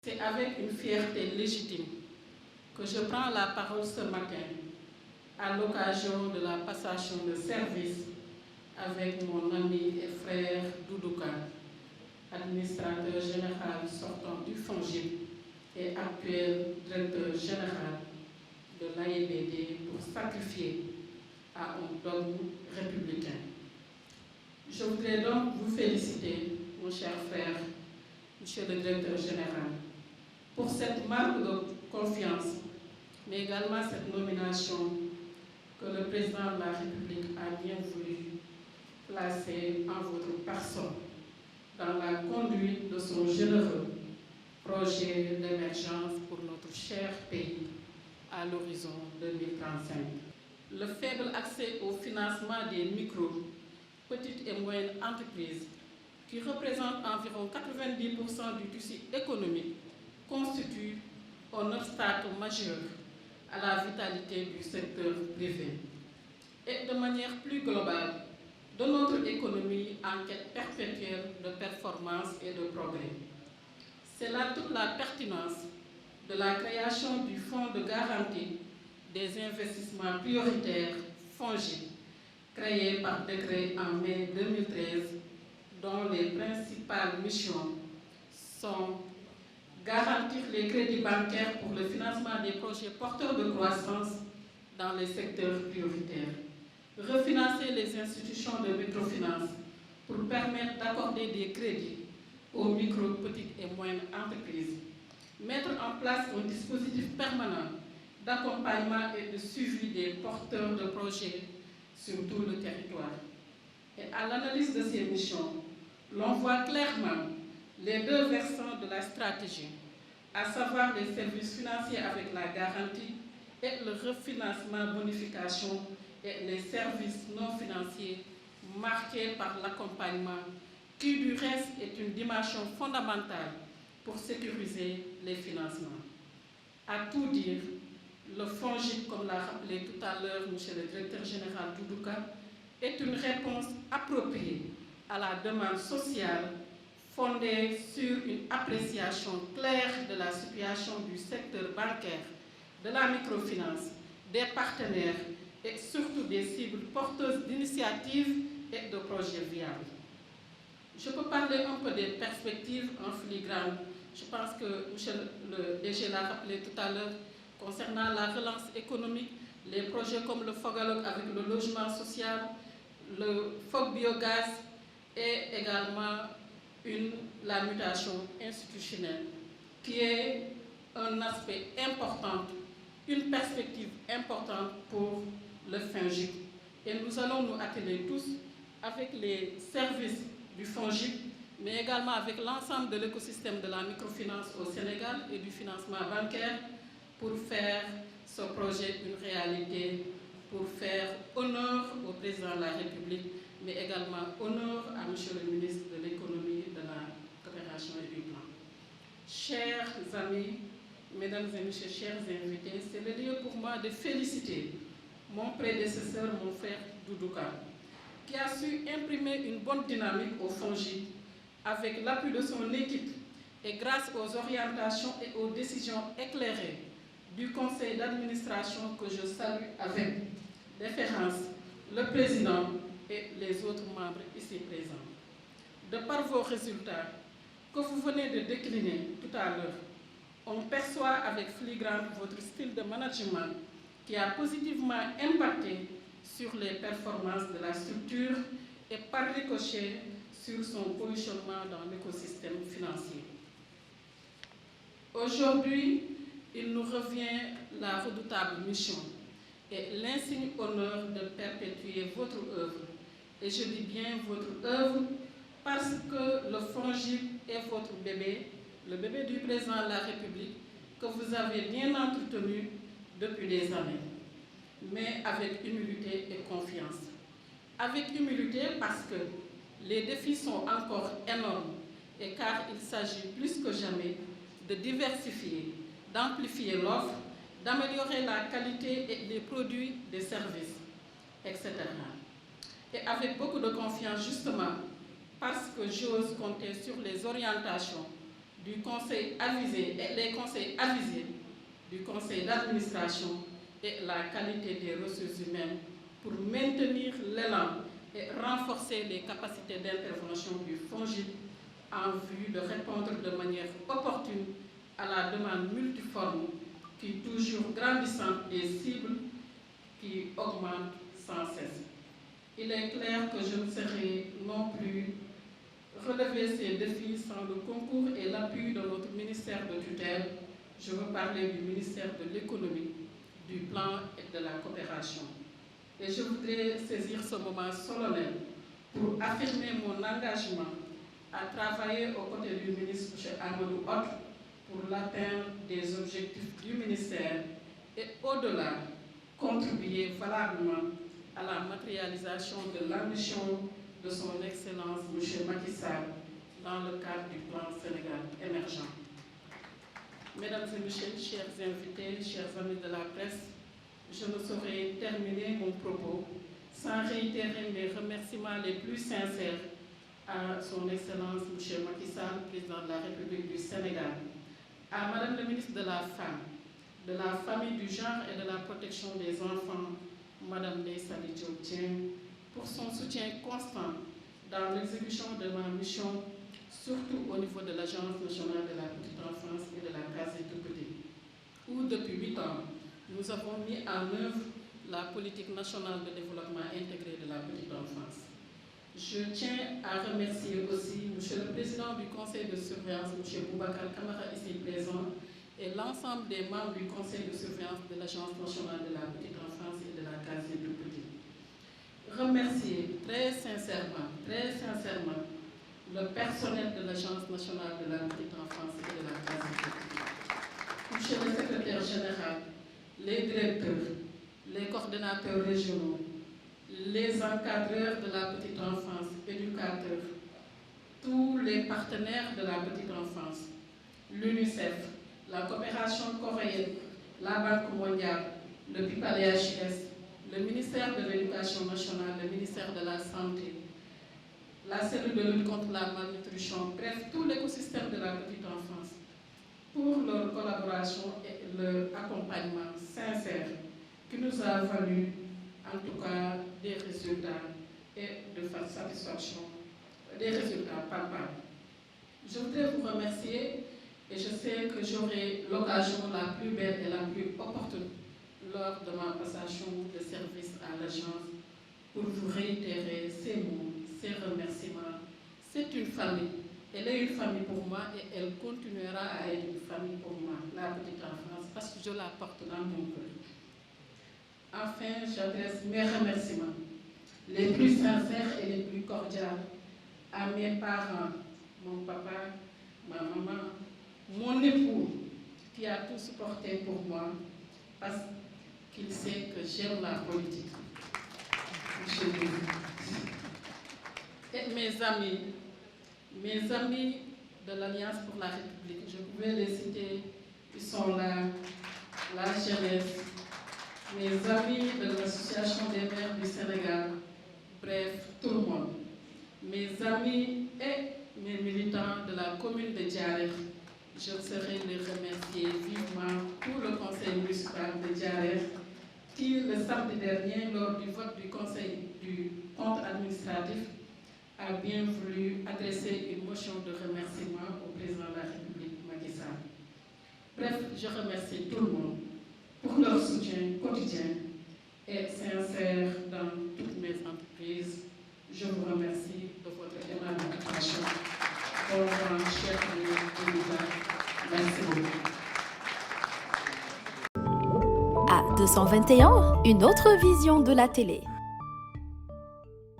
C'est avec une fierté légitime que je prends la parole ce matin à l'occasion de la passation de service avec mon ami et frère Doudou Kane, administrateur général sortant du FONGIP et actuel directeur général de l'AIBD, pour sacrifier à un dogme républicain. Je voudrais donc vous féliciter, mon cher frère, monsieur le directeur général, pour cette marque de confiance, mais également cette nomination que le président de la République a bien voulu placer en votre personne dans la conduite de son généreux projet d'émergence pour notre cher pays à l'horizon 2035. Le faible accès au financement des micro, petites et moyennes entreprises, qui représentent environ 90% du tissu économique, constitue un obstacle majeur à la vitalité du secteur privé et de manière plus globale de notre économie en quête perpétuelle de performance et de progrès. C'est là toute la pertinence de la création du Fonds de garantie des investissements prioritaires FONGIP, créé par décret en mai 2013, dont les principales missions sont garantir les crédits bancaires pour le financement des projets porteurs de croissance dans les secteurs prioritaires, refinancer les institutions de microfinance pour permettre d'accorder des crédits aux micro, petites et moyennes entreprises, mettre en place un dispositif permanent d'accompagnement et de suivi des porteurs de projets sur tout le territoire. Et à l'analyse de ces missions, l'on voit clairement les deux versants de la stratégie, à savoir les services financiers avec la garantie et le refinancement bonification et les services non financiers marqués par l'accompagnement, qui du reste est une dimension fondamentale pour sécuriser les financements. À tout dire, le FONGIP, comme l'a rappelé tout à l'heure M. le directeur général Doudou Kane, est une réponse appropriée à la demande sociale fondée sur une appréciation claire de la situation du secteur bancaire, de la microfinance, des partenaires et surtout des cibles porteuses d'initiatives et de projets viables. Je peux parler un peu des perspectives en filigrane. Je pense que M. le DG l'a rappelé tout à l'heure concernant la relance économique, les projets comme le Fogalog avec le logement social, le Fog Biogaz et également la mutation institutionnelle, qui est un aspect important, une perspective importante pour le FONGIP. Et nous allons nous atteler tous avec les services du FONGIP, mais également avec l'ensemble de l'écosystème de la microfinance au Sénégal et du financement bancaire pour faire ce projet une réalité, pour faire honneur au président de la République, mais également honneur à M. le ministre de l'économie, de la coopération et du plan. Chers amis, mesdames et messieurs, chers invités, c'est le lieu pour moi de féliciter mon prédécesseur, mon frère Doudou Kane, qui a su imprimer une bonne dynamique au FONGIP avec l'appui de son équipe et grâce aux orientations et aux décisions éclairées du conseil d'administration que je salue avec déférence, le président et les autres membres ici présents. De par vos résultats que vous venez de décliner tout à l'heure, on perçoit avec filigrane votre style de management qui a positivement impacté sur les performances de la structure et par ricochet sur son positionnement dans l'écosystème financier. Aujourd'hui, il nous revient la redoutable mission et l'insigne honneur de perpétuer votre œuvre. Et je dis bien votre œuvre parce que le FONGIP est votre bébé, le bébé du président de la République, que vous avez bien entretenu depuis des années, mais avec humilité et confiance. Avec humilité parce que les défis sont encore énormes et car il s'agit plus que jamais de diversifier, d'amplifier l'offre, d'améliorer la qualité et les produits, des services, etc. Et avec beaucoup de confiance justement parce que j'ose compter sur les orientations du conseil avisé et les conseils avisés du conseil d'administration et la qualité des ressources humaines pour maintenir l'élan et renforcer les capacités d'intervention du FONGIP en vue de répondre de manière opportune à la demande multiforme qui toujours grandissante des cibles qui augmentent sans cesse. Il est clair que je ne saurais non plus relever ces défis sans le concours et l'appui de notre ministère de tutelle. Je veux parler du ministère de l'économie, du plan et de la coopération. Et je voudrais saisir ce moment solennel pour affirmer mon engagement à travailler aux côtés du ministre M. Amadou Hott pour l'atteinte des objectifs du ministère et au-delà, contribuer valablement à la matérialisation de l'ambition de son Excellence M. Macky Sall dans le cadre du plan Sénégal émergent. Mesdames et messieurs, chers invités, chers amis de la presse, je ne saurais terminer mon propos sans réitérer mes remerciements les plus sincères à son Excellence M. Macky Sall, président de la République du Sénégal, à Madame la ministre de la Femme, de la Famille, du Genre et de la Protection des Enfants, Madame Ndeye Saly Diop Dieng, pour son soutien constant dans l'exécution de ma mission, surtout au niveau de l'Agence nationale de la petite enfance et de la case des tout-petits, où depuis 8 ans, nous avons mis en œuvre la politique nationale de développement intégré de la petite enfance. Je tiens à remercier aussi M. le Président du Conseil de surveillance, M. Boubacar Camara, ici présent, et l'ensemble des membres du Conseil de surveillance de l'Agence nationale de la petite enfance et de la case des tout-petits. Remercier très sincèrement, le personnel de l'Agence nationale de la petite enfance et de la case des tout-petits. Monsieur le secrétaire général, les directeurs, les coordonnateurs régionaux, les encadreurs de la petite enfance, éducateurs, tous les partenaires de la petite enfance, l'UNICEF, la coopération coréenne, la Banque mondiale, le PIPADHS, le ministère de l'Éducation nationale, le ministère de la Santé, la cellule de lutte contre la malnutrition, bref, tout l'écosystème de la petite enfance, pour leur collaboration et leur accompagnement sincère qui nous a valu en tout cas des résultats et de satisfaction, des résultats palpables. Je voudrais vous remercier et je sais que j'aurai l'occasion la plus belle et la plus opportune lors de ma passation de service à l'agence pour vous réitérer ces mots, ces remerciements. C'est une famille. Elle est une famille pour moi et elle continuera à être une famille pour moi, la petite enfance, parce que je la porte dans mon cœur. Enfin, j'adresse mes remerciements les plus sincères et les plus cordiales à mes parents, mon papa, ma maman, mon époux, qui a tout supporté pour moi, parce qu'il sait que j'aime la politique. Et mes amis de l'Alliance pour la République, je pouvais les citer, ils sont là, la jeunesse, mes amis de l'Association des maires du Sénégal, bref, tout le monde, mes amis et mes militants de la commune de Diarère, je serai les remercier vivement pour le conseil municipal de Diarère qui, le samedi dernier, lors du vote du conseil du compte administratif, a bien voulu adresser une motion de remerciement au président de la République, Macky Sall. Bref, je remercie tout le monde pour leur soutien quotidien et sincère dans toutes mes entreprises. Je vous remercie de votre aimable attention. Bon vent, chers amis, merci beaucoup. À 221, une autre vision de la télé.